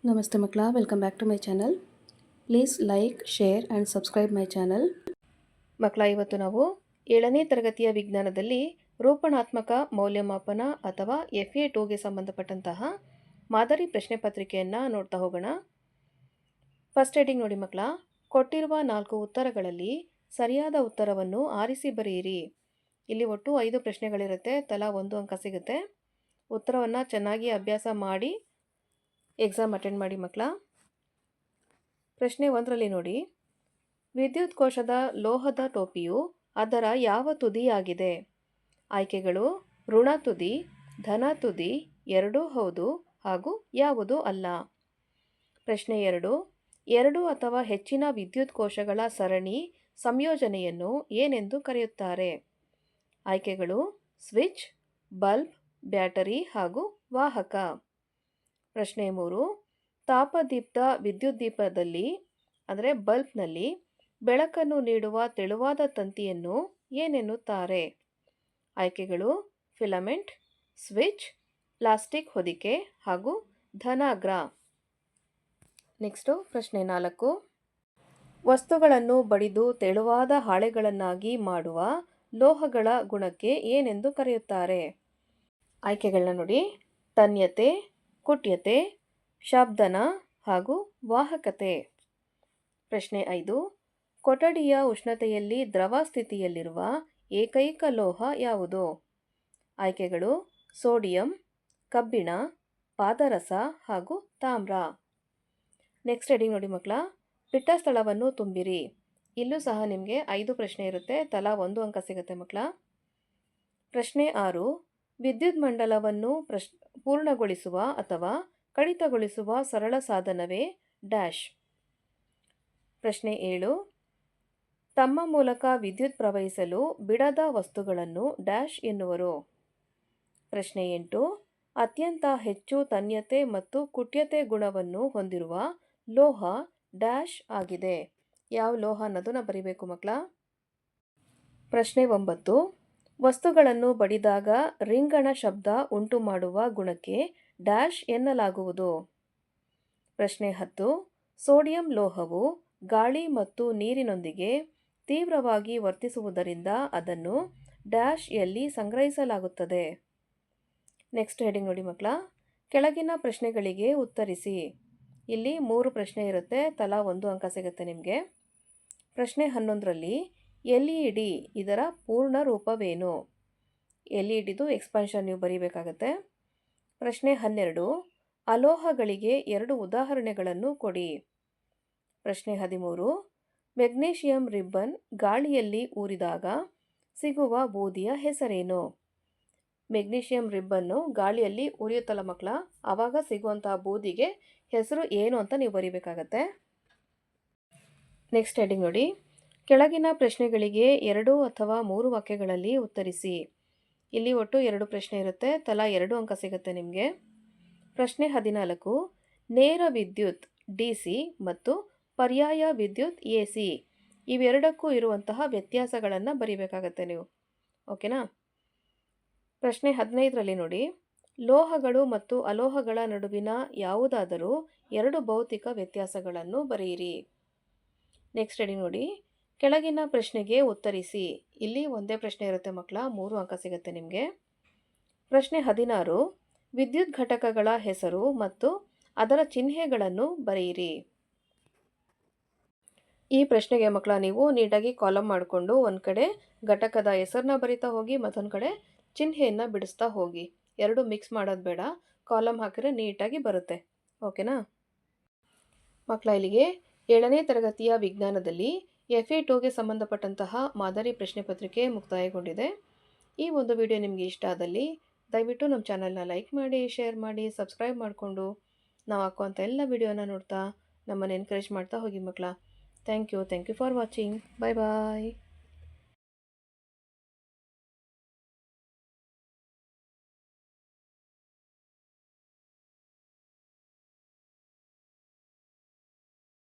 ನಮಸ್ತೆ ಮಕ್ಕಳ, welcome back to my channel. Please like, share and subscribe my channel. ಮಕ್ಕಳ, ಇವತ್ತು ನಾವು 7ನೇ ತರಗತಿಯ ವಿಜ್ಞಾನದಲ್ಲಿ ರೂಪಣಾತ್ಮಕ ಮೌಲ್ಯಮಾಪನ ಅಥವಾ FA2ಗೆ ಸಂಬಂಧಪಟ್ಟಂತಹ ಮಾದರಿ ಪ್ರಶ್ನೆ ಪತ್ರಿಕೆಯನ್ನು ನೋಡ್ತಾ ಹೋಗೋಣ. ಫಸ್ಟ್ ಹೆಡಿಂಗ್ ನೋಡಿ ಮಕ್ಕಳ, ಕೊಟ್ಟಿರುವ 4 ಉತ್ತರಗಳಲ್ಲಿ ಸರಿಯಾದ ಉತ್ತರವನ್ನು ಆರಿಸಿ ಬರೆಯಿರಿ. ಇಲ್ಲಿ ಒಟ್ಟು 5 ಪ್ರಶ್ನೆಗಳಿರುತ್ತೆ, ತಲಾ 1 ಅಂಕ ಸಿಗುತ್ತೆ. ಉತ್ತರವನ್ನು ಚೆನ್ನಾಗಿ ಅಭ್ಯಾಸ ಮಾಡಿ ಎಕ್ಸಾಮ್ ಅಟೆಂಡ್ ಮಾಡಿ ಮಕ್ಕಳ. ಪ್ರಶ್ನೆ 1ರಲ್ಲಿ ನೋಡಿ, ವಿದ್ಯುತ್ ಕೋಶದ ಲೋಹದ ಟೋಪಿಯು ಅದರ ಯಾವ ತುದಿಯಾಗಿದೆ? ಆಯ್ಕೆಗಳು: ಋಣ ತುದಿ, ಧನ ತುದಿ, ಎರಡೂ ಹೌದು ಹಾಗೂ ಯಾವುದೂ ಅಲ್ಲ. ಪ್ರಶ್ನೆ 2, 2 ಅಥವಾ ಹೆಚ್ಚಿನ ವಿದ್ಯುತ್ ಕೋಶಗಳ ಸರಣಿ ಸಂಯೋಜನೆಯನ್ನು ಏನೆಂದು ಕರೆಯುತ್ತಾರೆ? ಆಯ್ಕೆಗಳು: ಸ್ವಿಚ್, ಬಲ್ಬ್, ಬ್ಯಾಟರಿ ಹಾಗೂ ವಾಹಕ. ಪ್ರಶ್ನೆ 3, ತಾಪದೀಪ್ತ ವಿದ್ಯುತ್ ದೀಪದಲ್ಲಿ ಅಂದರೆ ಬಲ್ಬ್ನಲ್ಲಿ ಬೆಳಕನ್ನು ನೀಡುವ ತೆಳುವಾದ ತಂತಿಯನ್ನು ಏನೆನ್ನುತ್ತಾರೆ? ಆಯ್ಕೆಗಳು: ಫಿಲಮೆಂಟ್, ಸ್ವಿಚ್, ಪ್ಲಾಸ್ಟಿಕ್ ಹೊದಿಕೆ ಹಾಗೂ ಧನಾಗ್ರ. ನೆಕ್ಸ್ಟು ಪ್ರಶ್ನೆ 4, ವಸ್ತುಗಳನ್ನು ಬಡಿದು ತೆಳುವಾದ ಹಾಳೆಗಳನ್ನಾಗಿ ಮಾಡುವ ಲೋಹಗಳ ಗುಣಕ್ಕೆ ಏನೆಂದು ಕರೆಯುತ್ತಾರೆ? ಆಯ್ಕೆಗಳನ್ನ ನೋಡಿ: ತನ್ಯತೆ, ಕುಟ್ಯತೆ, ಶಬ್ದನ ಹಾಗೂ ವಾಹಕತೆ. ಪ್ರಶ್ನೆ 5, ಕೊಠಡಿಯ ಉಷ್ಣತೆಯಲ್ಲಿ ದ್ರವ ಸ್ಥಿತಿಯಲ್ಲಿರುವ ಏಕೈಕ ಲೋಹ ಯಾವುದು? ಆಯ್ಕೆಗಳು: ಸೋಡಿಯಂ, ಕಬ್ಬಿಣ, ಪಾದರಸ ಹಾಗೂ ತಾಮ್ರ. ನೆಕ್ಸ್ಟ್ ಹೆಡಿಂಗ್ ನೋಡಿ ಮಕ್ಕಳ, ಬಿಟ್ಟ ಸ್ಥಳವನ್ನು ತುಂಬಿರಿ. ಇಲ್ಲೂ ಸಹ ನಿಮಗೆ 5 ಪ್ರಶ್ನೆ ಇರುತ್ತೆ, ತಲಾ 1 ಅಂಕ ಸಿಗುತ್ತೆ ಮಕ್ಕಳ. ಪ್ರಶ್ನೆ 6, ವಿದ್ಯುತ್ ಮಂಡಲವನ್ನು ಪೂರ್ಣಗೊಳಿಸುವ ಅಥವಾ ಕಡಿತಗೊಳಿಸುವ ಸರಳ ಸಾಧನವೇ ಡ್ಯಾಶ್. ಪ್ರಶ್ನೆ 7, ತಮ್ಮ ಮೂಲಕ ವಿದ್ಯುತ್ ಪ್ರವಹಿಸಲು ಬಿಡದ ವಸ್ತುಗಳನ್ನು ಡ್ಯಾಶ್ ಎನ್ನುವರು. ಪ್ರಶ್ನೆ 8, ಅತ್ಯಂತ ಹೆಚ್ಚು ತನ್ಯತೆ ಮತ್ತು ಕುಟ್ಯತೆ ಗುಣವನ್ನು ಹೊಂದಿರುವ ಲೋಹ ಡ್ಯಾಶ್ ಆಗಿದೆ. ಯಾವ ಲೋಹ ಅನ್ನೋದನ್ನ ಬರಿಬೇಕು ಮಕ್ಕಳ. ಪ್ರಶ್ನೆ 9, ವಸ್ತುಗಳನ್ನು ಬಡಿದಾಗ ರಿಂಗಣ ಶಬ್ದ ಉಂಟು ಮಾಡುವ ಗುಣಕ್ಕೆ ಡ್ಯಾಶ್ ಎನ್ನಲಾಗುವುದು. ಪ್ರಶ್ನೆ 10, ಸೋಡಿಯಂ ಲೋಹವು ಗಾಳಿ ಮತ್ತು ನೀರಿನೊಂದಿಗೆ ತೀವ್ರವಾಗಿ ವರ್ತಿಸುವುದರಿಂದ ಅದನ್ನು ಡ್ಯಾಶ್ ಯಲ್ಲಿ ಸಂಗ್ರಹಿಸಲಾಗುತ್ತದೆ. ನೆಕ್ಸ್ಟ್ ಹೆಡಿಂಗ್ ನೋಡಿ ಮಕ್ಕಳ, ಕೆಳಗಿನ ಪ್ರಶ್ನೆಗಳಿಗೆ ಉತ್ತರಿಸಿ. ಇಲ್ಲಿ 3 ಪ್ರಶ್ನೆ ಇರುತ್ತೆ, ತಲಾ 1 ಅಂಕ ಸಿಗುತ್ತೆ ನಿಮಗೆ. ಪ್ರಶ್ನೆ 11ರಲ್ಲಿ LED ಇದರ ಪೂರ್ಣ ರೂಪವೇನು? LEDದು ಎಕ್ಸ್ಪಾನ್ಷನ್ ನೀವು ಬರೀಬೇಕಾಗತ್ತೆ. ಪ್ರಶ್ನೆ 12, ಅಲೋಹಗಳಿಗೆ 2 ಉದಾಹರಣೆಗಳನ್ನು ಕೊಡಿ. ಪ್ರಶ್ನೆ 13, ಮೆಗ್ನೀಷಿಯಂ ರಿಬ್ಬನ್ ಗಾಳಿಯಲ್ಲಿ ಊರಿದಾಗ ಸಿಗುವ ಬೂದಿಯ ಹೆಸರೇನು? ಮೆಗ್ನೀಷಿಯಂ ರಿಬ್ಬನ್ನು ಗಾಳಿಯಲ್ಲಿ ಉರಿಯುತ್ತಲ್ಲ ಮಕ್ಕಳ, ಆವಾಗ ಸಿಗುವಂತಹ ಬೂದಿಗೆ ಹೆಸರು ಏನು ಅಂತ ನೀವು ಬರೀಬೇಕಾಗತ್ತೆ. ನೆಕ್ಸ್ಟ್ ಹೆಡಿಂಗ್ ನೋಡಿ, ಕೆಳಗಿನ ಪ್ರಶ್ನೆಗಳಿಗೆ 2 ಅಥವಾ 3 ವಾಕ್ಯಗಳಲ್ಲಿ ಉತ್ತರಿಸಿ. ಇಲ್ಲಿ ಒಟ್ಟು 2 ಪ್ರಶ್ನೆ ಇರುತ್ತೆ, ತಲಾ 2 ಅಂಕ ಸಿಗುತ್ತೆ ನಿಮಗೆ. ಪ್ರಶ್ನೆ 14, ನೇರ ವಿದ್ಯುತ್ DC ಮತ್ತು ಪರ್ಯಾಯ ವಿದ್ಯುತ್ AC ಇವೆರಡಕ್ಕೂ ಇರುವಂತಹ ವ್ಯತ್ಯಾಸಗಳನ್ನು ಬರೀಬೇಕಾಗತ್ತೆ ನೀವು. ಓಕೆನಾ. ಪ್ರಶ್ನೆ 15ರಲ್ಲಿ ನೋಡಿ, ಲೋಹಗಳು ಮತ್ತು ಅಲೋಹಗಳ ನಡುವಿನ ಯಾವುದಾದರೂ 2 ಭೌತಿಕ ವ್ಯತ್ಯಾಸಗಳನ್ನು ಬರೆಯಿರಿ. ನೆಕ್ಸ್ಟ್ ಹೆಡಿಂಗ್ ನೋಡಿ, ಕೆಳಗಿನ ಪ್ರಶ್ನೆಗೆ ಉತ್ತರಿಸಿ. ಇಲ್ಲಿ ಒಂದೇ ಪ್ರಶ್ನೆ ಇರುತ್ತೆ ಮಕ್ಕಳ, 3 ಅಂಕ ಸಿಗುತ್ತೆ ನಿಮಗೆ. ಪ್ರಶ್ನೆ 16, ವಿದ್ಯುತ್ ಘಟಕಗಳ ಹೆಸರು ಮತ್ತು ಅದರ ಚಿಹ್ನೆಗಳನ್ನು ಬರೆಯಿರಿ. ಈ ಪ್ರಶ್ನೆಗೆ ಮಕ್ಕಳ ನೀವು ನೀಟಾಗಿ ಕಾಲಮ್ ಮಾಡಿಕೊಂಡು ಒಂದು ಕಡೆ ಘಟಕದ ಹೆಸರನ್ನ ಬರಿತಾ ಹೋಗಿ, ಮತ್ತೊಂದು ಕಡೆ ಚಿಹ್ನೆಯನ್ನು ಬಿಡಿಸ್ತಾ ಹೋಗಿ. 2 ಮಿಕ್ಸ್ ಮಾಡೋದು ಬೇಡ, ಕಾಲಮ್ ಹಾಕಿದ್ರೆ ನೀಟಾಗಿ ಬರುತ್ತೆ. ಓಕೆನಾ ಮಕ್ಕಳ. ಇಲ್ಲಿಗೆ 7ನೇ ತರಗತಿಯ ವಿಜ್ಞಾನದಲ್ಲಿ FA2ಗೆ ಸಂಬಂಧಪಟ್ಟಂತಹ ಮಾದರಿ ಪ್ರಶ್ನೆ ಪತ್ರಿಕೆ ಮುಕ್ತಾಯಗೊಂಡಿದೆ. ಈ ಒಂದು ವಿಡಿಯೋ ನಿಮಗೆ ಇಷ್ಟ ಆದಲ್ಲಿ ದಯವಿಟ್ಟು ನಮ್ಮ ಚಾನಲ್ನ ಲೈಕ್ ಮಾಡಿ, ಶೇರ್ ಮಾಡಿ, ಸಬ್ಸ್ಕ್ರೈಬ್ ಮಾಡಿಕೊಂಡು ನಾವು ಹಾಕುವಂಥ ಎಲ್ಲ ವಿಡಿಯೋನ ನೋಡ್ತಾ ನಮ್ಮನ್ನು ಎನ್ಕರೇಜ್ ಮಾಡ್ತಾ ಹೋಗಿ ಮಕ್ಕಳ. Thank you for watching. Bye bye.